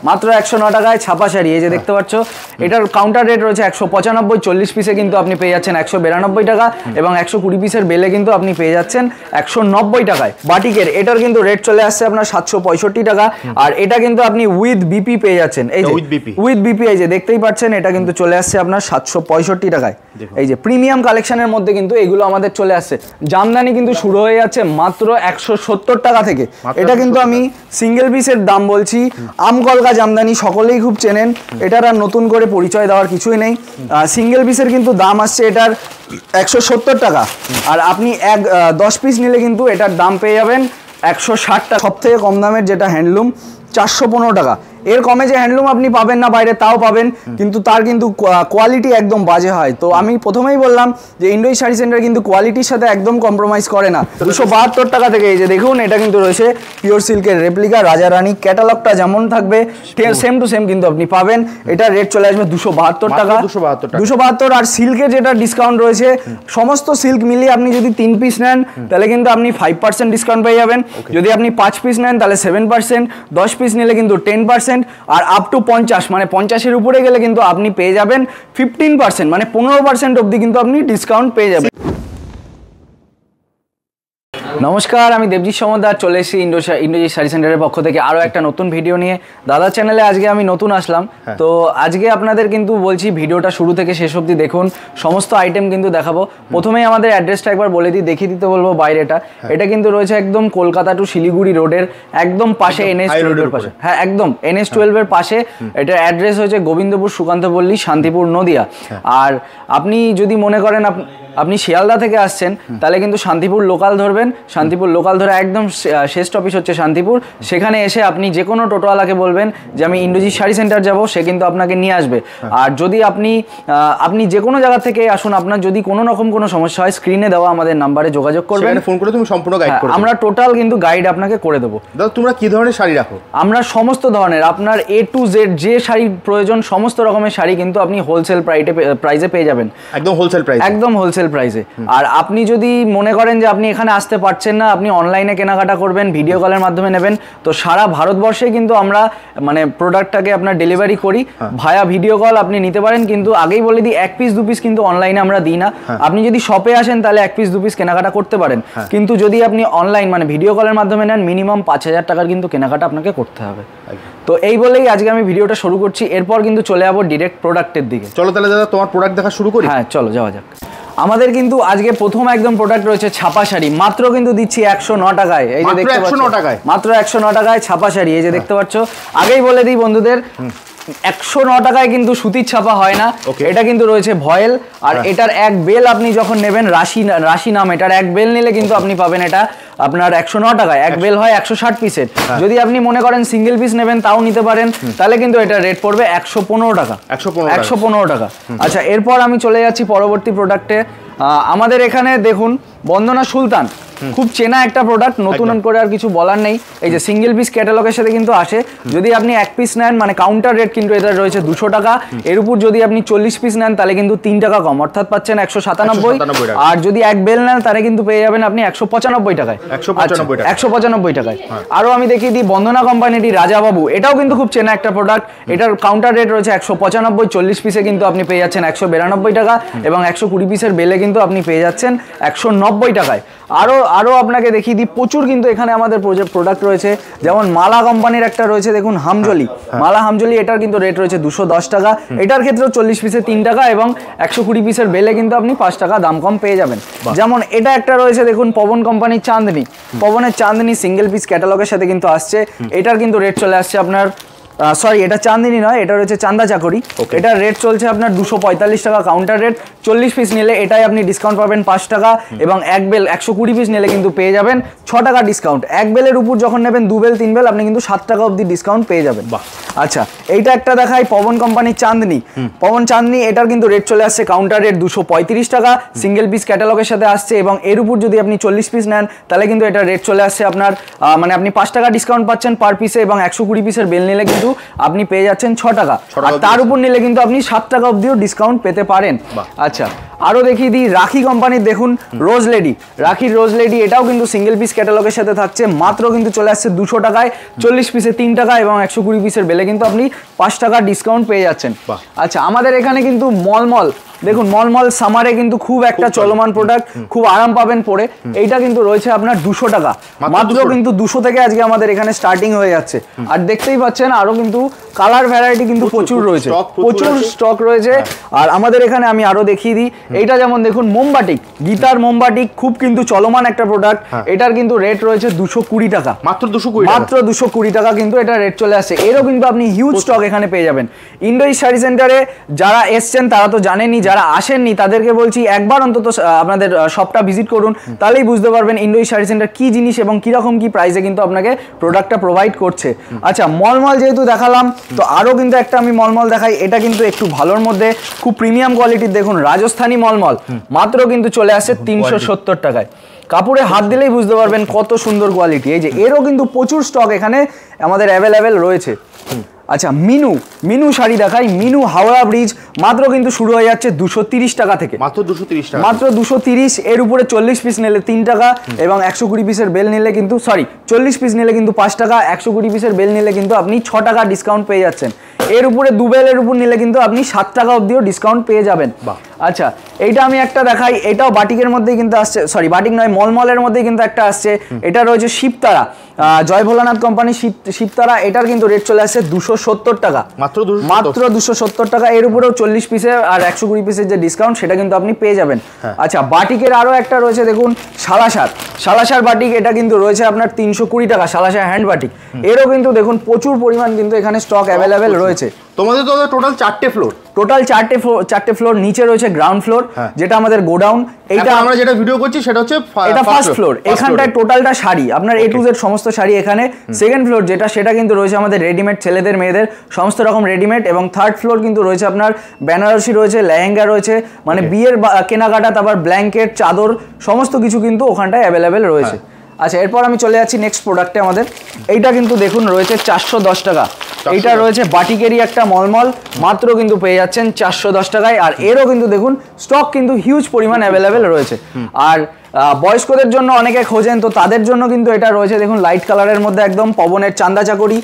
মাত্র 109 টাকায় ছাপা শাড়ি। এই যে দেখতে পাচ্ছ, এটার কাউন্টার রেট রয়েছে 195, 40 পিসে কিন্তু আপনি পেয়ে যাচ্ছেন 192 টাকা এবং 120 পিসের বেলে কিন্তু আপনি পেয়ে যাচ্ছেন 190 টাকায়। বাটিকের এটার কিন্তু রেট চলে আসছে আপনার 765 টাকা, আর এটা কিন্তু আপনি উইথ বিপি পেয়ে যাচ্ছেন। এই যে উইথ বিপি, এই যে দেখতেই পাচ্ছেন, এটা কিন্তু চলে আসছে আপনার 765 টাকায়। এই যে প্রিমিয়াম কালেকশনের মধ্যে কিন্তু এগুলো আমাদের চলে আসছে। জামদানি কিন্তু শুরু হয়ে যাচ্ছে মাত্র 170 টাকা থেকে। এটা কিন্তু আমি সিঙ্গেল পিসের দাম বলছি। আমকলকা জামদানি সকলেই খুব চেনেন, এটার আর নতুন করে পরিচয় দেওয়ার কিছুই নেই। সিঙ্গেল পিসের কিন্তু দাম আসছে এটার 170 টাকা, আর আপনি 10 পিস নিলে কিন্তু এটার দাম পেয়ে যাবেন 160 টাকা। সব থেকে কম দামের যেটা হ্যান্ডলুম 415 টাকা। এর কমে যে হ্যান্ডলুম আপনি পাবেন না বাইরে, তাও পাবেন, কিন্তু তার কিন্তু কোয়ালিটি একদম বাজে হয়। তো আমি প্রথমেই বললাম যে ইন্ডোজি শাড়ি সেন্টার কিন্তু কোয়ালিটির সাথে একদম কম্প্রোমাইজ করে না। 272 টাকা থেকে এই যে দেখুন, এটা কিন্তু রয়েছে পিওর সিল্কের রেপ্লিকা রাজা রানী। ক্যাটালগটা যেমন থাকবে সেম টু সেম কিন্তু আপনি পাবেন। এটার রেট চলে আসবে 272 টাকা। 272, আর সিল্কের যেটা ডিসকাউন্ট রয়েছে, সমস্ত সিল্ক মিলিয়ে আপনি যদি 3 পিস নেন তাহলে কিন্তু আপনি 5% ডিসকাউন্ট পেয়ে যাবেন। যদি আপনি 5 পিস নেন তাহলে 7%, 10 পিস নিলে কিন্তু 10%, আর আপ টু 50 মানে 50-এর উপরে গেলে কিন্তু আপনি পেয়ে যাবেন 15%, মানে 15% অবধি কিন্তু আপনি ডিসকাউন্ট পেয়ে যাবেন। নমস্কার, আমি দেবজিৎ সমদ্দার, চলে এসেছি ইন্ডোজি শাড়ি সেন্টারের পক্ষ থেকে আরও একটা নতুন ভিডিও নিয়ে। দাদার চ্যানেলে আজকে আমি নতুন আসলাম। তো আজকে আপনাদের কিন্তু বলছি ভিডিওটা শুরু থেকে শেষ অবধি দেখুন, সমস্ত আইটেম কিন্তু দেখাবো। প্রথমেই আমাদের অ্যাড্রেসটা একবার বলে দিই, দেখিয়ে দিতে বলবো বাইরেটা। এটা কিন্তু রয়েছে একদম কলকাতা টু শিলিগুড়ি রোডের একদম পাশে, NH12 এর পাশে। হ্যাঁ, একদম NH12 এর পাশে। এটার অ্যাড্রেস হচ্ছে গোবিন্দপুর সুকান্তপল্লী, শান্তিপুর, নদিয়া। আর আপনি যদি মনে করেন আপনি শিয়ালদা থেকে আসছেন তাহলে কিন্তু শান্তিপুর লোকাল ধরবেন। শান্তিপুর লোকাল ধরে একদম শেষ অফিস হচ্ছে শান্তিপুর। সেখানে এসে আপনি যে কোনো টোটোওয়ালাকে বলবেন যে আমি ইন্ডোজি শাড়ি সেন্টার যাব, সে কিন্তু আপনাকে নিয়ে আসবে। আর যদি আপনি যে কোনো জায়গা থেকে আসুন, আপনার যদি কোনো রকম কোনো সমস্যা হয়, স্ক্রিনে দেওয়া আমাদের নাম্বারে যোগাযোগ করবেন, ফোন করে তুমি সম্পূর্ণ গাইড করবে। আমরা টোটাল কিন্তু গাইড আপনাকে করে দেবো। দাদা, তোমরা কি ধরনের শাড়ি রাখো? আমরা সমস্ত ধরনের, আপনার A to Z যে শাড়ি প্রয়োজন সমস্ত রকমের শাড়ি কিন্তু আপনি হোলসেল প্রাইসে পেয়ে যাবেন। একদম হোলসেল প্রাইস, একদম হোলসেল প্রাইসে। আর আপনি যদি মনে করেন যে আপনি এখানে আসতে পারছেন না, আপনি অনলাইনে কেনাকাটা করবেন, ভিডিও কলের মাধ্যমে নেবেন, তো সারা ভারতবর্ষে কিন্তু আমরা মানে প্রোডাক্টটাকে আপনার ডেলিভারি করি ভায়া ভিডিও কল আপনি নিতে পারেন। কিন্তু আগেই বলে দিই, 1 পিস 2 পিস কিন্তু অনলাইনে আমরা দিই না। আপনি যদি শপে আসেন তাহলে 1 পিস 2 পিস কেনাকাটা করতে পারেন, কিন্তু যদি আপনি অনলাইন মানে ভিডিও কলের মাধ্যমে নেন, মিনিমাম 5000 টাকার কিন্তু কেনাকাটা আপনাকে করতে হবে। তো এই বলেই আজকে আমি ভিডিওটা শুরু করছি। এরপর কিন্তু চলে যাবো ডিরেক্ট প্রোডাক্টের দিকে। চলো তাহলে দাদা তোমার প্রোডাক্ট দেখা শুরু করি। হ্যাঁ, চলো যাওয়া যাক। আমাদের কিন্তু আজকে প্রথম একদম প্রোডাক্ট রয়েছে ছাপা শাড়ি। মাত্র কিন্তু দিচ্ছি 109 টাকায়। এই যে দেখতে পাচ্ছ, মাত্র 109 টাকায় ছাপা শাড়ি। এই যে দেখতে পাচ্ছ, আগেই বলে দিই বন্ধুদের, 109 টাকায় কিন্তু সুতির ছাপা হয় না। এটা কিন্তু রয়েছে ভয়েল, আর এটার এক বেল আপনি যখন নেবেন, রাশি নাম, এটার এক বেল নিলে কিন্তু আপনি পাবেন এটা আপনার 109 টাকায়। এক বেল হয় 160 পিসের। যদি আপনি মনে করেন সিঙ্গেল পিস নেবেন তাও নিতে পারেন, তাহলে কিন্তু এটা রেট পড়বে 115 টাকা। 115 টাকা। আচ্ছা, এরপর আমি চলে যাচ্ছি পরবর্তী প্রোডাক্টে। আমাদের এখানে দেখুন বন্দনা সুলতান, খুব চেনা একটা প্রোডাক্ট, নতুন করে আর কিছু বলার নেই। এই যে সিঙ্গেল পিস ক্যাটালগের সাথে কিন্তু আসে। যদি আপনি 1 পিস নেন মানে কাউন্টার রেট কিন্তু এটা রয়েছে 200 টাকা। এর উপর যদি আপনি 40 পিস নেন তাহলে কিন্তু 3 টাকা কম, অর্থাৎ পাচ্ছেন 197। আর যদি এক বেল নেন তাহলে কিন্তু পেয়ে যাবেন আপনি 195 টাকায়। 195 টাকায়। আরও আমি দেখিয়ে দিই বন্দনা কোম্পানিটি রাজাবাবু, এটাও কিন্তু খুব চেনা একটা প্রোডাক্ট। এটার কাউন্টার রেট রয়েছে 195, 40 পিসে কিন্তু আপনি পেয়ে যাচ্ছেন 192 টাকা এবং 120 পিসের বেলে কিন্তু আপনি পেয়ে যাচ্ছেন 190 টাকায়। আরও আপনাকে দেখিয়ে দিই, প্রচুর কিন্তু এখানে আমাদের প্রোডাক্ট রয়েছে। যেমন মালা কোম্পানির একটা রয়েছে, দেখুন হামজলি, মালা হামজলি, এটার কিন্তু রেট রয়েছে 210 টাকা। এটার ক্ষেত্রেও 40 পিসে 3 টাকা এবং 120 পিসের বেলে কিন্তু আপনি 5 টাকা দাম কম পেয়ে যাবেন। যেমন এটা একটা রয়েছে, দেখুন পবন কোম্পানির চাঁদনি। পবনের চাঁদনি সিঙ্গেল পিস ক্যাটালগের সাথে কিন্তু আসছে। এটার কিন্তু রেট চলে আসছে আপনার, সরি এটা চাঁদিনী নয়, এটা রয়েছে চান্দা চাকরি। এটার রেট চলছে আপনার 245 টাকা কাউন্টার রেট। 40 পিস নিলে এটাই আপনি ডিসকাউন্ট পাবেন 5 টাকা এবং এক বেল 120 পিস নিলে কিন্তু পেয়ে যাবেন 6 টাকা ডিসকাউন্ট। এক বেলের উপর যখন নেবেন 2 বেল 3 বেল আপনি কিন্তু 7 টাকা অবধি ডিসকাউন্ট পেয়ে যাবেন। আচ্ছা, এইটা একটা দেখাই, পবন কোম্পানির চাঁদনি। পবন চাঁদনি, এটার কিন্তু রেট চলে আসছে কাউন্টার রেট 235 টাকা, সিঙ্গেল পিস ক্যাটালগের সাথে আসছে এবং এর উপর যদি আপনি 40 পিস নেন তাহলে কিন্তু এটা রেট চলে আসছে আপনার মানে আপনি 5 টাকা ডিসকাউন্ট পাচ্ছেন পার পিসে এবং 120 পিসের বেল নিলে কিন্তু আপনি পেয়ে যাচ্ছেন 6 টাকা। আর তার উপর নিলে কিন্তু আপনি 7 টাকা অবধিও ডিসকাউন্ট পেতে পারেন। আচ্ছা, আরও দেখিয়ে দিই রাখি কোম্পানির, দেখুন রোজ লেডি, রাখির রোজ লেডি, এটাও কিন্তু সিঙ্গেল পিস ক্যাটালগের সাথে থাকছে। মাত্র কিন্তু চলে আসছে 200 টাকায়, 40 পিসে 3 টাকা এবং 120 পিসের বেলে কিন্তু আপনি 5 টাকা ডিসকাউন্ট পেয়ে যাচ্ছেন। আচ্ছা, আমাদের এখানে কিন্তু মলমল দেখুন, মলমল সামারে কিন্তু খুব একটা চলমান প্রোডাক্ট, খুব আরাম পাবেন পরে। এইটা কিন্তু রয়েছে আপনার 200 টাকা মাত্র, কিন্তু 200 থেকে আজকে আমাদের এখানে স্টার্টিং হয়ে যাচ্ছে। আর দেখতেই পাচ্ছেন আরো কিন্তু কালার ভ্যারাইটি কিন্তু প্রচুর রয়েছে, প্রচুর স্টক রয়েছে। আর আমাদের এখানে আমি আরো দেখিয়ে দিই, এইটা যেমন দেখুন মোমবাটিক, গীতার মোমবাটিক খুব কিন্তু চলমান একটা প্রোডাক্ট। এটার কিন্তু রেট রয়েছে 220 টাকা মাত্র, 220 টাকা কিন্তু এটা রেট চলে আসছে। এরও কিন্তু আপনি হিউজ স্টক এখানে পেয়ে যাবেন। ইন্ডো ইস্ট শাড়ি সেন্টারে যারা এসছেন তারা তো জানেনই, যারা আসেননি তাদেরকে বলছি একবার অন্তত আপনাদের শপটা ভিজিট করুন, তাহলেই বুঝতে পারবেন ইন্ডো ইস্ট শাড়ি সেন্টার কি জিনিস এবং কিরকম কি প্রাইসে কিন্তু আপনাকে প্রোডাক্টটা প্রোভাইড করছে। আচ্ছা, মলমল যেহেতু দেখালাম, তো আরো কিন্তু একটা আমি মলমল দেখাই। এটা কিন্তু একটু ভালোর মধ্যে, খুব প্রিমিয়াম কোয়ালিটির। দেখুন রাজস্থানী মলমল মাত্র কিন্তু চলে আসছে 370 টাকায়। কাপড়ে হাত দিলেই বুঝতে পারবেন কত সুন্দর কোয়ালিটি। এই যে এরও কিন্তু প্রচুর স্টক এখানে আমাদের অ্যাভেলেবেল রয়েছে। আচ্ছা, মিনু শাড়ি দেখাই। মিনু হাওড়া ব্রিজ মাত্র কিন্তু শুরু হয়ে যাচ্ছে 230 টাকা থেকে, মাত্র 230। এর উপরে 40 পিস নিলে 3 টাকা এবং 120 পিসের বেল নিলে কিন্তু 40 পিস নিলে কিন্তু 5 টাকা, 120 পিসের বেল নিলে কিন্তু আপনি 6 টাকা ডিসকাউন্ট পেয়ে যাচ্ছেন। এর উপরে 2 বেলের উপর নিলে কিন্তু আপনি 7 টাকা অবধিও ডিসকাউন্ট পেয়ে যাবেন। আচ্ছা, এইটা আমি একটা দেখাই। এটাও বাটিকের মধ্যেই কিন্তু আসছে, বাটিক নয়, মলমলের মধ্যেই কিন্তু একটা আসছে। এটা রয়েছে শিবতারা, জয় ভোলানাথ কোম্পানি শিবতারা। এটার কিন্তু রেট চলে আসছে 270 টাকা মাত্র, 270 টাকা। এর উপরেও 40 পিসের আর 120 পিসের যে ডিসকাউন্ট সেটা কিন্তু আপনি পেয়ে যাবেন। আচ্ছা, বাটিকের আরো একটা রয়েছে দেখুন, সালাসার বাটিক। এটা কিন্তু রয়েছে আপনার 320 টাকা, সালাসার হ্যান্ড বাটিক। এরও কিন্তু দেখুন প্রচুর পরিমাণ কিন্তু এখানে স্টক অ্যাভেলেবেল রয়েছে। তোমাদের তো টোটাল 4টে ফ্লোর, চারটে ফ্লোর। নিচে রয়েছে গ্রাউন্ড ফ্লোর, যেটা আমাদের গোডাউন। এইটা আমরা যেটা ভিডিও করছি সেটা হচ্ছে এটা ফার্স্ট ফ্লোর। এখানটায় টোটালটা শাড়ি, আপনার A to Z সমস্ত শাড়ি এখানে। সেকেন্ড ফ্লোর সেটা কিন্তু রয়েছে আমাদের রেডিমেড, ছেলেদের মেয়েদের সমস্ত রকম রেডিমেড। এবং থার্ড ফ্লোর কিন্তু রয়েছে আপনার বেনারসি রয়েছে, লেহেঙ্গা রয়েছে, মানে বিয়ের কেনাকাটা, তারপর ব্ল্যাঙ্কেট, চাদর সমস্ত কিছু কিন্তু ওখানটায় অ্যাভেলেবেল রয়েছে। আচ্ছা, এরপর আমি চলে যাচ্ছি নেক্সট প্রোডাক্টে আমাদের। এইটা কিন্তু দেখুন রয়েছে 410 টাকা। এইটা রয়েছে বাটিকেরই একটা মলমল, মাত্র কিন্তু পেয়ে যাচ্ছেন 410 টাকায়। আর এরও কিন্তু দেখুন স্টক কিন্তু হিউজ পরিমাণ অ্যাভেলেবেল রয়েছে। আর বয়স্কদের জন্য অনেকে খোঁজেন, তো তাদের জন্য কিন্তু এটা রয়েছে দেখুন লাইট কালারের মধ্যে একদম পবনের চান্দা চাকরি।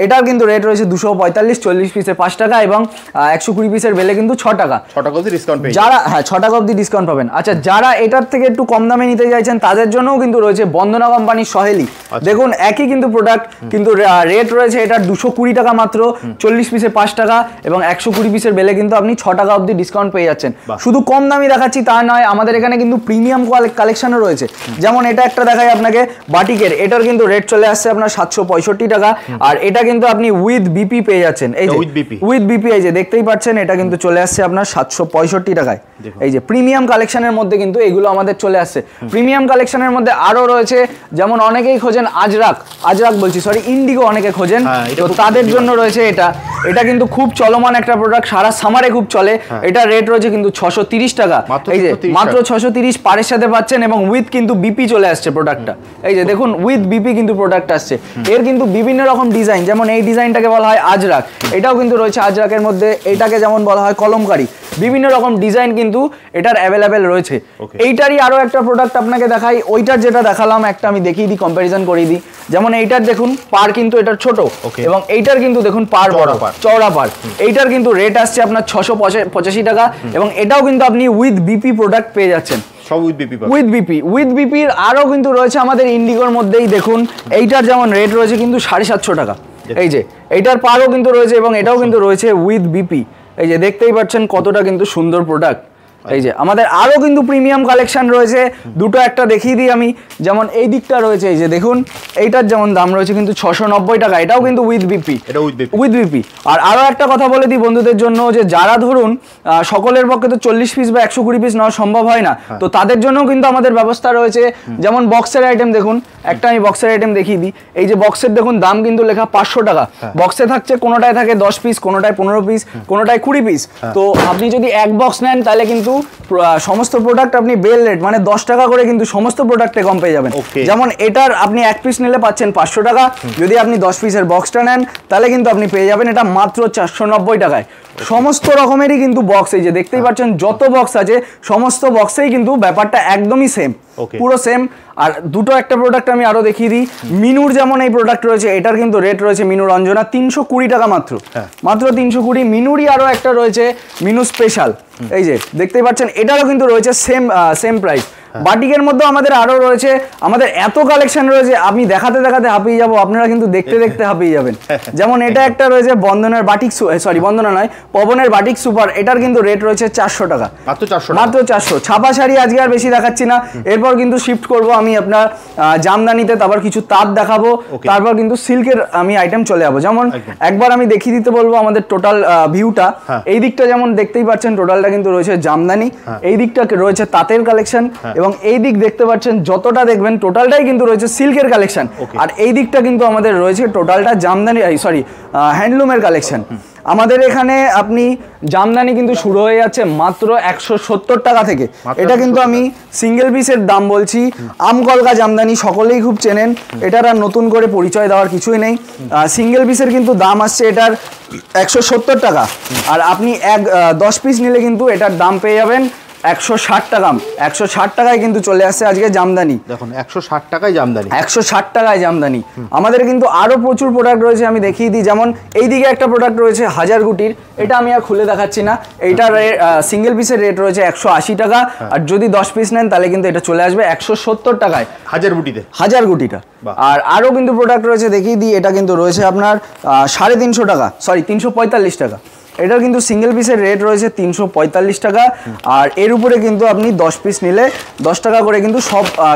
এটার কিন্তু রেট রয়েছে 245, 40 পিসে 5 টাকা এবং 120 পিসের বেলে কিন্তু 6 টাকা। 6 টাকা অবধি ডিসকাউন্ট পেয়ে যারা 6 টাকা অবধি ডিসকাউন্ট পাবেন। আচ্ছা, যারা এটার থেকে একটু কম দামে নিতে চাইছেন তাদের জন্যও কিন্তু রয়েছে বন্দনা কোম্পানির সহেলি। দেখুন একই কিন্তু প্রোডাক্ট, কিন্তু রেট রয়েছে এটার 220 টাকা মাত্র, 40 পিসে 5 টাকা এবং 120 পিসের বেলে কিন্তু আপনি 6 টাকা অবধি ডিসকাউন্ট পেয়ে যাচ্ছেন। শুধু কম দামি দেখাচ্ছি তা নয়, আমাদের এখানে কিন্তু প্রিমিয়াম কালেকশনও রয়েছে। যেমন এটা একটা দেখাই আপনাকে বাটিকের। এটার কিন্তু রেট চলে আসছে আপনার 765 টাকা। আর এটা কিন্তু আপনি উইথ বিপি পেয়ে যাচ্ছেন। এই যে উইথ বিপি, এই যে দেখতেই পাচ্ছেন, এটা কিন্তু চলে আসছে আপনার 765 টাকায়। এই যে প্রিমিয়াম কালেকশনের মধ্যে কিন্তু এগুলো আমাদের চলে আসছে। প্রিমিয়াম কালেকশনের মধ্যে আরো রয়েছে, যেমন অনেকেই খোঁজেন ইন্ডিগো অনেকে খোঁজেন, তো তাদের জন্য রয়েছে এটা কিন্তু খুব চলমান একটা প্রোডাক্ট, সারা সামারে খুব চলে। এটা রেট রয়েছে কিন্তু 630 টাকা। এই যে মাত্র 630 পারের সাথে পাচ্ছেন এবং উইথ কিন্তু বিপি চলে আসছে প্রোডাক্টটা। এই যে দেখুন উইথ বিপি কিন্তু প্রোডাক্ট আসছে। এর কিন্তু বিভিন্ন রকম ডিজাইন, যেমন এই ডিজাইনটাকে বলা হয় আজরাক, এটাও কিন্তু রয়েছে আজরাকের মধ্যে। এটাকে যেমন বলা হয় কলমকারি, বিভিন্ন রকম ডিজাইন কিন্তু এটার অ্যাভেলেবেল রয়েছে। এইটারই আরো একটা প্রোডাক্ট আপনাকে দেখাই। ওইটার যেটা দেখালাম একটা আমি দেখিয়ে দিই, কম্প্যারিজন করিয়ে দিই। যেমন এইটার দেখুন পার কিন্তু এটার ছোট এবং এইটার কিন্তু দেখুন পার বড়, চওড়া পার। এইটার কিন্তু রেট আসছে আপনার 685 টাকা এবং এটাও কিন্তু আপনি উইথ বিপি প্রোডাক্ট পেয়ে যাচ্ছেন। উইথ বিপির আরো কিন্তু রয়েছে আমাদের ইন্ডিগোর মধ্যেই। দেখুন এইটার যেমন রেট রয়েছে কিন্তু 750 টাকা। এই যে এইটার পারও কিন্তু রয়েছে এবং এটাও কিন্তু রয়েছে উইথ বিপি। এই যে দেখতেই পাচ্ছেন কতটা কিন্তু সুন্দর প্রোডাক্ট। এই যে আমাদের আরো কিন্তু প্রিমিয়াম কালেকশন রয়েছে, দুটো একটা দেখিয়ে দিই আমি। যেমন এই দিকটা রয়েছে, এই যে দেখুন এইটার যেমন দাম রয়েছে কিন্তু 690 টাকা। এটাও কিন্তু উইথ বিপি। আর আরো একটা কথা বলে দিই বন্ধুদের জন্য, যে যারা ধরুন সকলের পক্ষে তো 40 পিস বা 120 পিস নেওয়া সম্ভব হয় না, তো তাদের জন্য কিন্তু আমাদের ব্যবস্থা রয়েছে। যেমন বক্সের আইটেম দেখুন, একটা আমি বক্সের আইটেম দেখিয়ে দিই। এই যে বক্সের দেখুন দাম কিন্তু লেখা 500 টাকা। বক্সে থাকছে কোনোটায় থাকে 10 পিস, কোনোটায় 15 পিস, কোনোটায় 20 পিস। তো আপনি যদি এক বক্স নেন তাহলে কিন্তু সমস্ত প্রোডাক্ট আপনি বেল রেট মানে 10 টাকা করে কিন্তু সমস্ত প্রোডাক্টে কম পেয়ে যাবেন। যেমন এটার আপনি এক পিস নিলে পাচ্ছেন 500 টাকা, যদি আপনি 10 পিসের বক্সটা নেন তাহলে কিন্তু আপনি পেয়ে যাবেন এটা মাত্র 490 টাকায়। সমস্ত রকমেরই কিন্তু বক্স, এই যে দেখতেই পাচ্ছেন যত বক্স আছে সমস্ত বক্সেই কিন্তু ব্যাপারটা একদমই সেম, পুরো সেম। আর দুটো একটা প্রোডাক্ট আমি আরো দেখিয়ে দিই। মিনুর যেমন এই প্রোডাক্ট রয়েছে, এটার কিন্তু রেট রয়েছে মিনু রঞ্জনা 320 টাকা মাত্র, মাত্র 320। মিনুরই আরো একটা রয়েছে মিনু স্পেশাল, এই যে দেখতেই পাচ্ছেন, এটারও কিন্তু রয়েছে সেম প্রাইস। বাটিকের মধ্যে আমাদের আরো রয়েছে, আমাদের এত কালেকশন রয়েছে আমি দেখাতে দেখাতে হাঁপিয়ে যাবো, আপনারা কিন্তু দেখতে দেখতে হাঁপিয়ে যাবেন। যেমন এটা একটা রয়েছে বন্দনার বাটিক, সরি বন্দনা নয়, পবনের বাটিক সুপার, এটার কিন্তু রেট রয়েছে 400 টাকা, মাত্র 400। ছাপা শাড়ি আজকে আর বেশি দেখাচ্ছি না, এরপর কিন্তু শিফট করব আমি আপনার জামদানিতে, তারপর কিছু তাঁত দেখাবো, তারপর কিন্তু সিল্কের আমি আইটেম চলে যাবো। যেমন একবার আমি দেখিয়ে দিতে বলবো আমাদের টোটাল ভিউটা। এই দিকটা যেমন দেখতেই পাচ্ছেন টোটালটা কিন্তু রয়েছে জামদানি, এই দিকটা রয়েছে তাঁতের কালেকশন, এবং এই দিক দেখতে পাচ্ছেন যতটা দেখবেন টোটালটাই কিন্তু রয়েছে সিল্কের কালেকশন। আর এই দিকটা কিন্তু আমাদের রয়েছে টোটালটা জামদানি, সরি হ্যান্ডলুমের কালেকশন। আমাদের এখানে আপনি জামদানি কিন্তু শুরু হয়ে যাচ্ছে মাত্র 170 টাকা থেকে। এটা কিন্তু আমি সিঙ্গেল পিসের দাম বলছি। আমকলকা জামদানি সকলেই খুব চেনেন, এটার আর নতুন করে পরিচয় দেওয়ার কিছুই নেই। সিঙ্গেল পিসের কিন্তু দাম আসছে এটার 170 টাকা, আর আপনি 10 পিস নিলে কিন্তু এটার দাম পেয়ে যাবেন 160 টাকা। 160 টাকায় কিন্তু চলে আসছে আজকে জামদানি। দেখুন 160 টাকায় জামদানি, 160 টাকায় জামদানি। আমাদের কিন্তু আরো প্রচুর প্রোডাক্ট রয়েছে, আমি দেখিয়ে দিই। যেমন এইদিকে একটা প্রোডাক্ট রয়েছে হাজার গুটির, এটা আমি আর খুলে দেখাচ্ছি না। এইটার সিঙ্গেল পিসের রেট রয়েছে 180 টাকা, আর যদি 10 পিস নেন তাহলে কিন্তু এটা চলে আসবে 170 টাকায় হাজার গুটিটা। আর আরো কিন্তু প্রোডাক্ট রয়েছে দেখিয়ে দিই। এটা কিন্তু রয়েছে আপনার 350 টাকা, সরি 345 টাকা। এটার কিন্তু সিঙ্গেল পিসের রেট রয়েছে 345 টাকা, আর এর উপরে কিন্তু আপনি 10 পিস নিলে 10 টাকা করে কিন্তু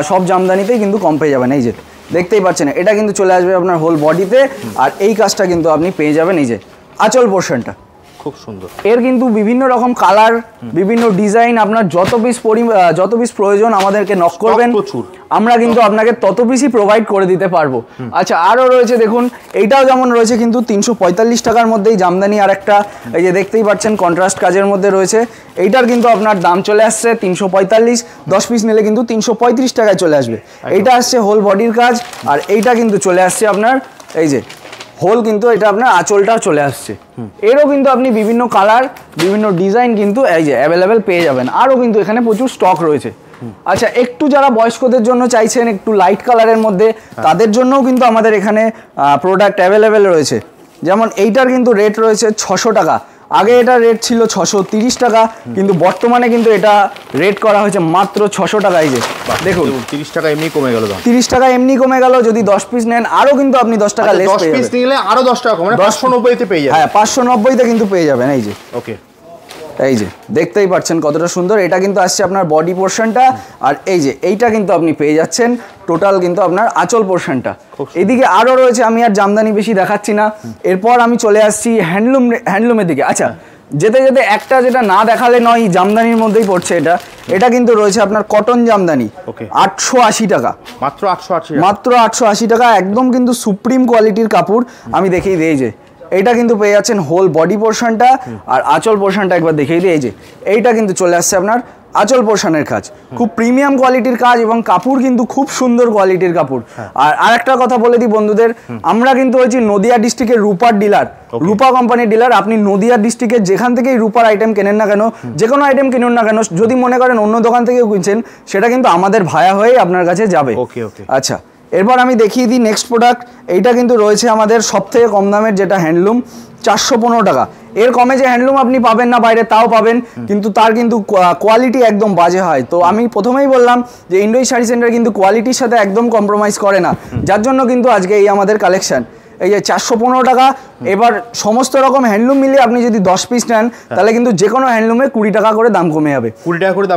সব জামদানিতেই কিন্তু কম পেয়ে যাবেন। এই যে দেখতেই পাচ্ছেন, এটা কিন্তু চলে আসবে আপনার হোল বডিতে, আর এই কাজটা কিন্তু আপনি পেয়ে যাবেন এই যে আঁচল পোর্শনটা, খুব সুন্দর। এর কিন্তু বিভিন্ন রকম কালার, বিভিন্ন ডিজাইন, আপনার যত পিস প্রয়োজন আমাদেরকে নক করবেন, আমরা কিন্তু আপনাকে তত পিসই প্রোভাইড করে দিতে পারবো। আচ্ছা, আরও রয়েছে দেখুন, এইটাও যেমন রয়েছে কিন্তু 345 টাকার মধ্যেই জামদানি, আর একটা এই যে দেখতেই পাচ্ছেন কন্ট্রাস্ট কাজের মধ্যে রয়েছে। এইটার কিন্তু আপনার দাম চলে আসছে 345, 10 পিস নিলে কিন্তু 335 টাকায় চলে আসবে। এইটা আসছে হোল বডির কাজ, আর এইটা কিন্তু চলে আসছে আপনার এই যে হোল, কিন্তু এটা আপনার আঁচলটা চলে আসছে। এরও কিন্তু আপনি বিভিন্ন কালার, বিভিন্ন ডিজাইন কিন্তু এই যে অ্যাভেলেবেল পেয়ে যাবেন। আরও কিন্তু এখানে প্রচুর স্টক রয়েছে। আচ্ছা, একটু যারা বয়স্কদের জন্য চাইছেন একটু লাইট কালারের মধ্যে, তাদের জন্যও কিন্তু আমাদের এখানে প্রোডাক্ট অ্যাভেলেবেল রয়েছে। যেমন এইটার কিন্তু রেট রয়েছে 600 টাকা, আগে এটা রেট ছিল 630 টাকা, কিন্তু বর্তমানে কিন্তু এটা রেট করা হয়েছে মাত্র 600 টাকায়। যে দেখুন 30 টাকা এমনি কমে গেল, 30 টাকা এমনি কমে গেল। যদি 10 পিস নেন আরো কিন্তু আপনি 10 টাকা লেস পেয়ে যাবেন। 10 পিস নিলে আরো 10 টাকা কমে, 590 তে পেয়ে যাবেন। হ্যাঁ, 590 তে কিন্তু পেয়ে যাবেন। এই যে ওকে, এই যে দেখতেই পাচ্ছেন কতটা সুন্দর। এটা কিন্তু আসছে আপনার বডি পোর্শনটা, আর এই যে এইটা কিন্তু আপনি পেয়ে যাচ্ছেন টোটাল কিন্তু আপনার আঁচল পোর্শনটা। এদিকে আরও রয়েছে, আমি আর জামদানি বেশি দেখাচ্ছি না, এরপর আমি চলে আসছি হ্যান্ডলুমের দিকে। আচ্ছা, যেতে যেতে একটা যেটা না দেখালে নয়, জামদানির মধ্যেই পড়ছে এটা কিন্তু রয়েছে আপনার কটন জামদানি, 880 টাকা, মাত্র 880 টাকা, একদম কিন্তু সুপ্রিম কোয়ালিটির কাপড়। আমি দেখিয়ে দিই, এই যে এইটা কিন্তু পেয়ে যাচ্ছেন হোল বডি পোর্শনটা, আর আঁচল পোর্শনটা একবার দেখিয়ে দিই। এই যে এইটা কিন্তু চলে আসছে আপনার আঁচল পোর্শনের কাজ, খুব প্রিমিয়াম কোয়ালিটির কাজ, এবং কাপড় কিন্তু খুব সুন্দর কোয়ালিটির কাপড়। আর আরেকটা কথা বলে দিই বন্ধুদের, আমরা কিন্তু হয়েছি নদিয়া ডিস্ট্রিক্টের রূপার ডিলার, রূপা কোম্পানির ডিলার। আপনি নদিয়া ডিস্ট্রিক্টের যেখান থেকেই রূপার আইটেম কেনেন না কেন, যে কোনো আইটেম কিনুন না কেন, যদি মনে করেন অন্য দোকান থেকেও কিনছেন, সেটা কিন্তু আমাদের ভায়া হয়ে আপনার কাছে যাবে। আচ্ছা, এরপর আমি দেখিয়ে দিই নেক্সট প্রোডাক্ট। এইটা কিন্তু রয়েছে আমাদের সবথেকে কম দামের, যেটা হ্যান্ডলুম, 415 টাকা। এর কমে যে হ্যান্ডলুম আপনি পাবেন না বাইরে, তাও পাবেন, কিন্তু তার কিন্তু কোয়ালিটি একদম বাজে হয়। তো আমি প্রথমেই বললাম যে ইন্ডোজি শাড়ি সেন্টার কিন্তু কোয়ালিটির সাথে একদম কম্প্রোমাইজ করে না, যার জন্য কিন্তু আজকে এই আমাদের কালেকশন। এই যে 415 টাকা। এবার সমস্ত রকম হ্যান্ডলুম মিলিয়ে আপনি যদি 10 পিস নেন, তাহলে কিন্তু যে কোনো হ্যান্ডলুমে 20 টাকা করে দাম কমে যাবে, 20 টাকা করে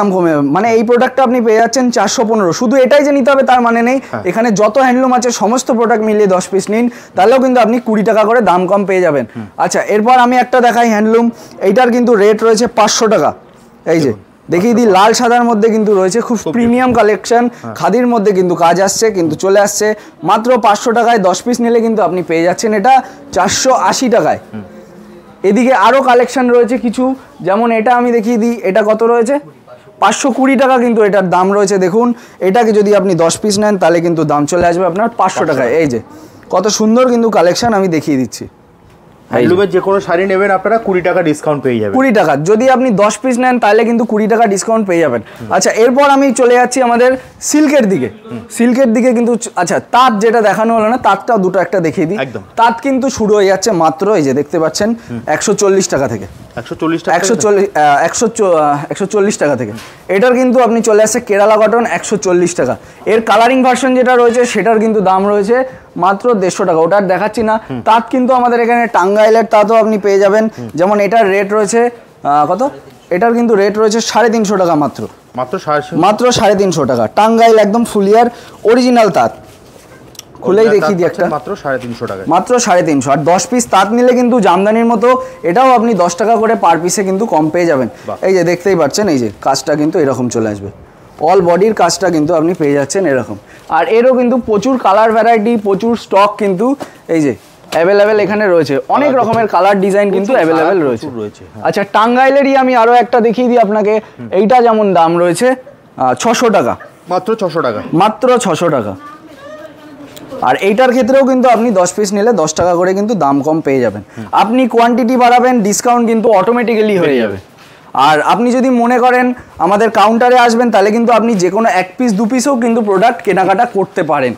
দাম কমে যাবে। মানে এই প্রোডাক্টটা আপনি পেয়ে যাচ্ছেন 415। শুধু এটাই যে নিতে হবে তার মানে নেই, এখানে যত হ্যান্ডলুম আছে সমস্ত প্রোডাক্ট মিলিয়ে 10 পিস নিন, তাহলেও কিন্তু আপনি 20 টাকা করে দাম কম পেয়ে যাবেন। আচ্ছা, এরপর আমি একটা দেখাই হ্যান্ডলুম। এইটার কিন্তু রেট রয়েছে 500 টাকা। এই যে দেখিয়ে দিই, লাল সাদার মধ্যে কিন্তু রয়েছে খুব প্রিমিয়াম কালেকশন, খাদির মধ্যে কিন্তু কাজ আসছে, কিন্তু চলে আসছে মাত্র 500 টাকায়। 10 পিস নিলে কিন্তু আপনি পেয়ে যাচ্ছেন এটা 480 টাকায়। এদিকে আরও কালেকশন রয়েছে কিছু, যেমন এটা আমি দেখিয়ে দিই। এটা কত রয়েছে? 520 টাকা কিন্তু এটার দাম রয়েছে। দেখুন, এটাকে যদি আপনি 10 পিস নেন তাহলে কিন্তু দাম চলে আসবে আপনার 500 টাকায়। এই যে কত সুন্দর কিন্তু কালেকশন আমি দেখিয়ে দিচ্ছি। হ্যান্ডলুমের যে কোনো শাড়ি নেবেন আপনারা 20 টাকা ডিসকাউন্ট পেয়ে যাবেন। 20 টাকা, যদি আপনি 10 পিস নেন তাহলে কিন্তু 20 টাকা ডিসকাউন্ট পেয়ে যাবেন। আচ্ছা, এরপর আমি চলে যাচ্ছি আমাদের সিল্কের দিকে। সিল্কের দিকে কিন্তু আচ্ছা, তাঁত যেটা দেখানো হলো না, তাঁতটাও দুটো একটা দেখিয়ে দিই। তাঁত কিন্তু শুরু হয়ে যাচ্ছে মাত্র এই যে দেখতে পাচ্ছেন 140 টাকা থেকে। 140 টাকা থেকে এটার কিন্তু আপনি চলে আসছে কেরালা কটন 140 টাকা। এর কালারিং ভার্সন যেটা রয়েছে সেটার কিন্তু দাম রয়েছে মাত্র 150 টাকা। ওটা দেখাচ্ছি না। তাঁত কিন্তু আমাদের এখানে টাঙ্গাইলের তাঁতও আপনি পেয়ে যাবেন। যেমন এটার রেট রয়েছে কত, এটার কিন্তু রেট রয়েছে 350 টাকা মাত্র। মাত্র 350 টাকা। টাঙ্গাইল একদম ফুলিয়ার অরিজিনাল তাঁত। খুলেই দেখিয়ে দিই একটা, মাত্র 350 টাকা। মাত্র 350। আর 10 পিস তাঁত নিলে কিন্তু জামদানির মতো এটাও আপনি 10 টাকা করে পার পিসে কিন্তু কম পেয়ে যাবেন। এই যে দেখতেই পাচ্ছেন, এই যে কাজটা কিন্তু এরকম চলে আসবে, অল বডির কাজটা কিন্তু আপনি পেয়ে যাচ্ছেন এরকম। আর এরও কিন্তু প্রচুর কালার ভ্যারাইটি, প্রচুর স্টক কিন্তু এই যে অ্যাভেলেবেল এখানে রয়েছে। অনেক রকমের কালার ডিজাইন কিন্তু অ্যাভেলেবেল রয়েছে। আচ্ছা, টাঙ্গাইলেরই আমি আরও একটা দেখিয়ে দিই আপনাকে। এইটা যেমন দাম রয়েছে 600 টাকা, মাত্র 600 টাকা, মাত্র 600 টাকা। আর এইটার ক্ষেত্রেও কিন্তু আপনি 10 পিস নিলে 10 টাকা করে কিন্তু দাম কম পেয়ে যাবেন। আপনি কোয়ান্টিটি বাড়াবেন, ডিসকাউন্ট কিন্তু অটোমেটিক্যালি হয়ে যাবে। আর আপনি যদি মনে করেন আমাদের কাউন্টারে আসবেন, তাহলে কিন্তু আপনি যে কোনো 1 পিস 2 পিসও কিন্তু প্রোডাক্ট কেনাকাটা করতে পারেন।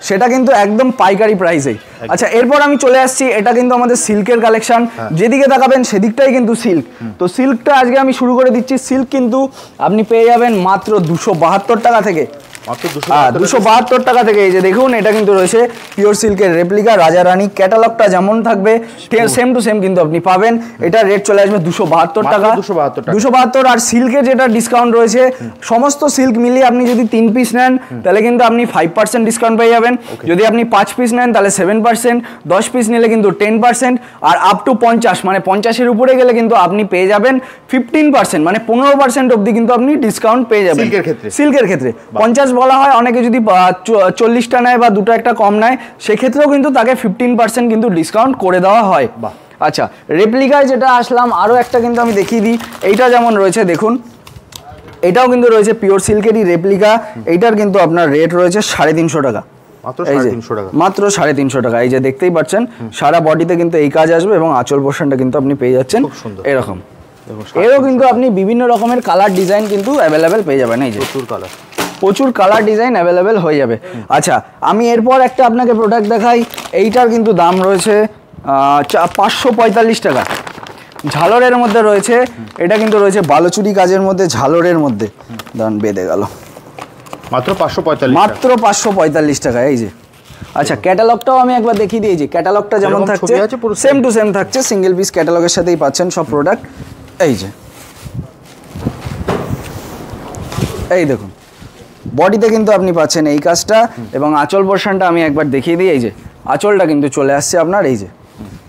সেটা কিন্তু একদম পাইকারি প্রাইসেই। আচ্ছা, এরপর আমি চলে আসছি, এটা কিন্তু আমাদের সিল্কের কালেকশন। যেদিকে তাকাবেন সেদিকটাই কিন্তু সিল্ক। তো সিল্কটা আজকে আমি শুরু করে দিচ্ছি। সিল্ক কিন্তু আপনি পেয়ে যাবেন মাত্র 272 টাকা থেকে। 272 টাকা থেকে। এই যে দেখুন, এটা কিন্তু রয়েছে পিওর সিল্কের রেপ্লিকা রাজা রানী। ক্যাটালগটা যেমন থাকবে সেম টু সেম কিন্তু আপনি পাবেন। এটা রেট চলে আসবে 272 টাকা। 272। আর সিল্কের যেটা ডিসকাউন্ট রয়েছে, সমস্ত সিল্ক মিলিয়ে আপনি যদি 3 পিস নেন তাহলে কিন্তু আপনি 5% ডিসকাউন্ট পেয়ে যাবেন। যদি আপনি 5 পিস নেন তাহলে 7%, 10 পিস নিলে কিন্তু 10%, আর আপ টু 50 মানে 50-এর উপরে গেলে কিন্তু আপনি পেয়ে যাবেন 15% মানে 15% অবধি কিন্তু আপনি ডিসকাউন্ট পেয়ে যাবেন সিল্কের ক্ষেত্রে। 50 বলা হয়, অনেকে যদি 40টা নেয় বা দুটো একটা কম নেয়, সেক্ষেত্রেও কিন্তু তাকে 15% কিন্তু ডিসকাউন্ট করে দেওয়া হয়। আচ্ছা, রেপ্লিকায় যেটা আসলাম, আরও একটা কিন্তু আমি দেখিয়ে দিই। এইটা যেমন রয়েছে দেখুন, এটাও কিন্তু রয়েছে পিওর সিল্কেরই রেপ্লিকা। এইটার কিন্তু আপনার রেট রয়েছে 350 টাকা। মাত্র 350 টাকা। এই যে দেখতেই পাচ্ছেন, সারা বডিতে কিন্তু এই কাজ আসবে এবং আঁচল পোর্শনটা কিন্তু আপনি পেয়ে যাচ্ছেন এরকম। এরও কিন্তু আপনি বিভিন্ন রকমের কালার ডিজাইন কিন্তু অ্যাভেলেবেল পেয়ে যাবেন। এই যে প্রচুর কালার ডিজাইন অ্যাভেলেবেল হয়ে যাবে। আচ্ছা, আমি এরপর একটা আপনাকে প্রোডাক্ট দেখাই। এইটার কিন্তু দাম রয়েছে 545 টাকা। ঝালরের মধ্যে রয়েছে। এটা কিন্তু রয়েছে বালুচুরি কাজের মধ্যে, ঝালরের মধ্যে। দান বেঁধে গেল। মাত্র 545, মাত্র 545 টাকা। এই যে আচ্ছা, ক্যাটালগটাও আমি একবার দেখিয়ে দিই। যে ক্যাটালগটা যেমন থাকছে সেম টু সেম থাকছে, সিঙ্গেল পিস ক্যাটালগের সাথেই পাচ্ছেন সব প্রোডাক্ট। এই যে এই দেখুন, বডিতে কিন্তু আপনি পাচ্ছেন এই কাজটা, এবং আঁচল পোর্শনটা আমি একবার দেখিয়ে দিই। এই যে আঁচলটা কিন্তু চলে আসছে আপনার এই যে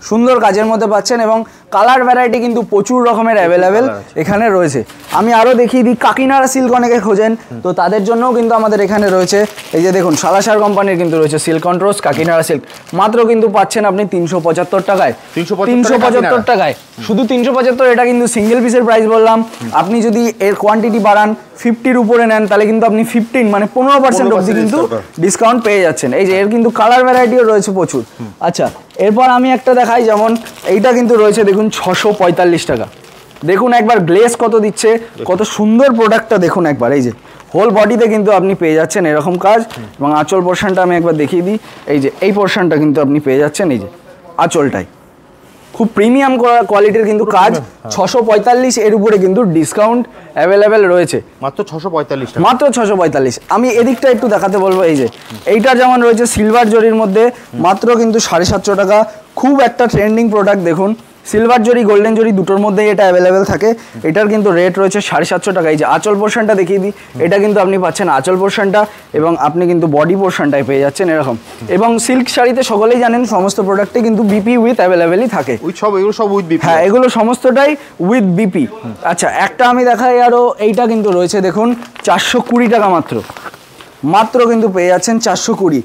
সুন্দর কাজের মধ্যে পাচ্ছেন, এবং কালার ভ্যারাইটি কিন্তু প্রচুর রকমের অ্যাভেলেবেল এখানে রয়েছে। আমি আরও দেখিয়ে দিই, কাকিনাড়া সিল্ক অনেকে খোঁজেন, তো তাদের জন্যও কিন্তু আমাদের এখানে রয়েছে। এই যে দেখুন, সালাসার কোম্পানির কিন্তু রয়েছে সিল্ক কন্ট্রোস কাকিনাড়া সিল্ক। মাত্র কিন্তু পাচ্ছেন আপনি 375 টাকায়। 375 টাকায়, শুধু 375। এটা কিন্তু সিঙ্গেল পিসের প্রাইস বললাম। আপনি যদি এর কোয়ান্টিটি বাড়ান 50-র উপরে নেন, তাহলে কিন্তু আপনি 15 মানে 15% অবধি কিন্তু ডিসকাউন্ট পেয়ে যাচ্ছেন। এই যে এর কিন্তু কালার ভ্যারাইটিও রয়েছে প্রচুর। আচ্ছা, এরপর আমি একটা দেখাই। যেমন এইটা কিন্তু রয়েছে দেখুন 645 টাকা। দেখুন একবার গ্লেজ কত দিচ্ছে, কত সুন্দর প্রোডাক্টটা দেখুন একবার। এই যে হোল বডিতে কিন্তু আপনি পেয়ে যাচ্ছেন এরকম কাজ, এবং আঁচল পোর্শনটা আমি একবার দেখিয়ে দিই। এই যে এই পোর্শনটা কিন্তু আপনি পেয়ে যাচ্ছেন এই যে আঁচলটাই। খুব প্রিমিয়াম কোয়ালিটির কিন্তু কাজ। 645 এর উপরে কিন্তু ডিসকাউন্ট অ্যাভেলেবেল রয়েছে। মাত্র 645 টাকা। মাত্র 645। আমি এদিকটা একটু দেখাতে বলবো। এই যে এইটা যেমন রয়েছে সিলভার জরির মধ্যে, মাত্র কিন্তু 750 টাকা। খুব একটা ট্রেন্ডিং প্রোডাক্ট দেখুন। সিলভার জরি গোল্ডেন জরি দুটোর মধ্যেই এটা অ্যাভেলেবেল থাকে। এটার কিন্তু রেট রয়েছে 750 টাকা। এই যে আঁচল পোর্শনটা দেখিয়ে দিই। এটা কিন্তু আপনি পাচ্ছেন আঁচল পোর্শনটা, এবং আপনি কিন্তু বডি পোর্শনটাই পেয়ে যাচ্ছেন এরকম। এবং সিল্ক শাড়িতে সকলেই জানেন সমস্ত প্রোডাক্টে কিন্তু বিপি উইথ অ্যাভেলেবেলই থাকে। এগুলো সব উইথ বিপি। হ্যাঁ, এগুলো সমস্তটাই উইথ বিপি। আচ্ছা, একটা আমি দেখাই আরও। এইটা কিন্তু রয়েছে দেখুন 420 টাকা মাত্র। মাত্র কিন্তু পেয়ে যাচ্ছেন 420।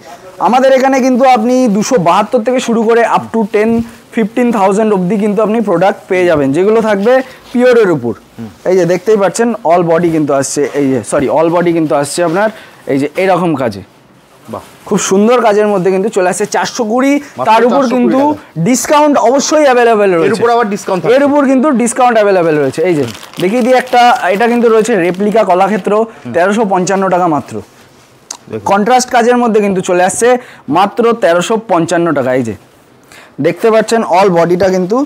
আমাদের এখানে কিন্তু আপনি 272 থেকে শুরু করে আপ টু 10-15,000 অবধি কিন্তু আপনি প্রোডাক্ট পেয়ে যাবেন, যেগুলো থাকবে পিওরের উপর। এই যে দেখতেই পাচ্ছেন অল বডি কিন্তু আসছে। এই যে অল বডি কিন্তু আসছে আপনার এই যে এরকম কাজে। বাহ, খুব সুন্দর কাজের মধ্যে কিন্তু চলে আসছে 420, তার উপর কিন্তু ডিসকাউন্ট অবশ্যই অ্যাভেলেবেল রয়েছে, এর উপর আবার ডিসকাউন্ট, এর উপর কিন্তু ডিসকাউন্ট অ্যাভেলেবেল রয়েছে। এই যে দেখিয়ে দিই একটা, এটা কিন্তু রয়েছে রেপ্লিকা কলাক্ষেত্র, 1355 টাকা মাত্র। কন্ট্রাস্ট কাজের মধ্যে কিন্তু চলে আসছে মাত্র 1355 টাকা। এই যে দেখতে পাচ্ছেন অল বডিটা কিন্তু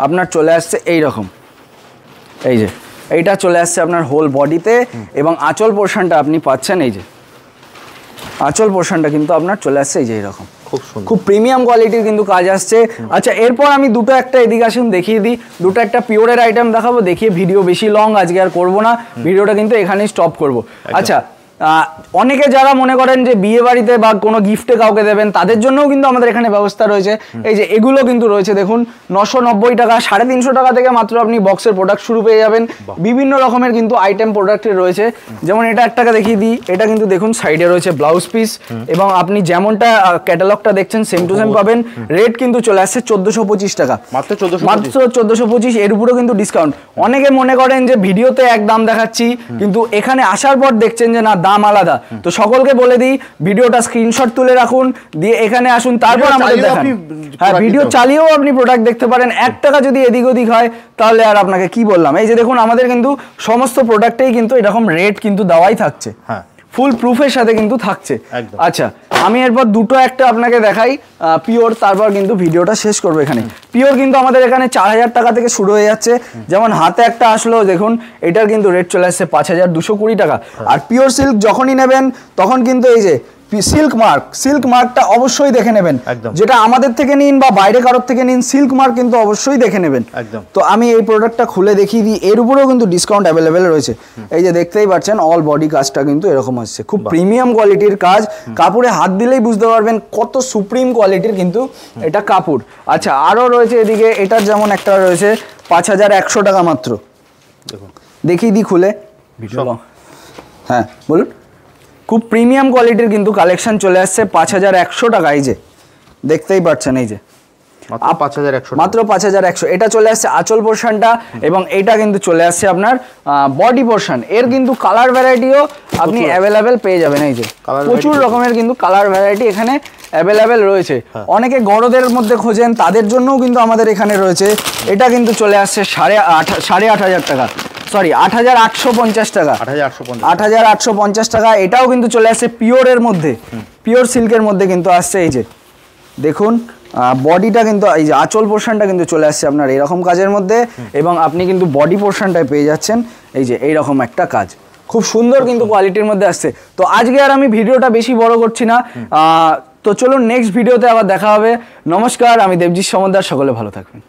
আপনার চলে আসছে এই রকম, এই যে এইটা চলে আসছে আপনার হোল বডিতে, এবং আঁচল পোর্শনটা আপনি পাচ্ছেন, এই যে আঁচল পোর্শনটা কিন্তু আপনার চলে আসছে এই যে এরকম, খুব প্রিমিয়াম কোয়ালিটির কিন্তু কাজ আসছে। আচ্ছা, এরপর আমি দুটো একটা এদিকে আসুন দেখিয়ে দিই, দুটো একটা পিওরের আইটেম দেখাবো, দেখিয়ে ভিডিও বেশি লং আজকে আর করবো না, ভিডিওটা কিন্তু এখানেই স্টপ করবো। আচ্ছা, অনেকে যারা মনে করেন যে বিয়ে বাড়িতে বা কোনো গিফটে কাউকে দেবেন, তাদের জন্যও কিন্তু আমাদের এখানে ব্যবস্থা রয়েছে। এই যে এগুলো কিন্তু রয়েছে দেখুন, 990 টাকা, 350 টাকা থেকে মাত্র আপনি বক্সের প্রোডাক্ট শুরু পেয়ে যাবেন। বিভিন্ন রকমের কিন্তু আইটেম প্রোডাক্টের রয়েছে, যেমন এটা একটাকে দেখিয়ে দিই, এটা কিন্তু দেখুন সাইডে রয়েছে ব্লাউজ পিস, এবং আপনি যেমনটা ক্যাটালগটা দেখছেন সেম টু সেম পাবেন। রেট কিন্তু চলে আসছে 1425 টাকা, মাত্র 1425, এর উপরেও কিন্তু ডিসকাউন্ট। অনেকে মনে করেন যে ভিডিওতে এক দাম দেখাচ্ছি, কিন্তু এখানে আসার পর দেখছেন যে না, দাম আলাদা। তো সকলকে বলে দিই, ভিডিওটা স্ক্রিনশট তুলে রাখুন, দিয়ে এখানে আসুন, তারপর আমাদের দেখান। হ্যাঁ, ভিডিও চালিয়েও আপনি প্রোডাক্ট দেখতে পারেন। 1 টাকা যদি এদিক ওদিক হয় তাহলে আর আপনাকে কি বললাম। এই যে দেখুন, আমাদের কিন্তু সমস্ত প্রোডাক্টেই কিন্তু এরকম রেট কিন্তু দেওয়াই থাকছে, হ্যাঁ, ফুল প্রুফের সাথে কিন্তু থাকছে। আচ্ছা, আমি এরপর দুটো একটা আপনাকে দেখাই পিওর, তারপর কিন্তু ভিডিওটা শেষ করবো। এখানে পিওর কিন্তু আমাদের এখানে 4000 টাকা থেকে শুরু হয়ে যাচ্ছে। যেমন হাতে একটা আসলো দেখুন, এটার কিন্তু রেট চলে আসছে 5220 টাকা। আর পিওর সিল্ক যখনই নেবেন তখন কিন্তু এই যে সিল্ক মার্কটা অবশ্যই দেখে নেবেন, যেটা আমাদের থেকে নিন বা বাইরে কারোর থেকে নিন, সিল্ক মার্ক কিন্তু অবশ্যই দেখে নেবেন। তো আমি এই প্রোডাক্টটা খুলে দেখিয়ে দিই, এর উপরেও কিন্তু ডিসকাউন্ট অ্যাভেলেবেল রয়েছে। এই যে দেখতেই পাচ্ছেন অল বডি কাজটা কিন্তু এরকম আসছে, খুব প্রিমিয়াম কোয়ালিটির কাজ, কাপড়ে হাত দিলেই বুঝতে পারবেন কত সুপ্রিম কোয়ালিটির কিন্তু এটা কাপড়। আচ্ছা, আরও রয়েছে এদিকে, এটার যেমন একটা রয়েছে 5100 টাকা মাত্র, দেখিয়ে দিই খুলে, হ্যাঁ বলুন। খুব প্রিমিয়াম কোয়ালিটির কিন্তু কালেকশন চলে আসছে 5100 টাকা। এই যে দেখতেই পাচ্ছেন, এই যে মাত্র 5100, এটা চলে আসছে আঁচল পোর্শনটা, এবং এটা কিন্তু চলে আসছে আপনার বডি পোর্শন। এর কিন্তু কালার ভ্যারাইটিও আপনি অ্যাভেলেবেল পেয়ে যাবেন। এই যে প্রচুর রকমের কিন্তু কালার ভ্যারাইটি এখানে অ্যাভেলেবেল রয়েছে। অনেকে গড়দের মধ্যে খোঁজেন, তাদের জন্যও কিন্তু আমাদের এখানে রয়েছে। এটা কিন্তু চলে আসছে 8500 টাকা, সরি 8850 টাকা, 8850 টাকা। এটাও কিন্তু চলে আসছে পিওরের মধ্যে, পিওর সিল্কের মধ্যে কিন্তু আসছে। এই যে দেখুন বডিটা কিন্তু, এই যে আঁচল পোর্শনটা কিন্তু চলে আসছে আপনার এরকম কাজের মধ্যে, এবং আপনি কিন্তু বডি পোর্শনটায় পেয়ে যাচ্ছেন এই যে এইরকম একটা কাজ, খুব সুন্দর কিন্তু কোয়ালিটির মধ্যে আসছে। তো আজকে আর আমি ভিডিওটা বেশি বড় করছি না, তো চলুন নেক্সট ভিডিওতে আবার দেখা হবে। নমস্কার, আমি দেবজিৎ সমদ্দার, সকলে ভালো থাকবেন।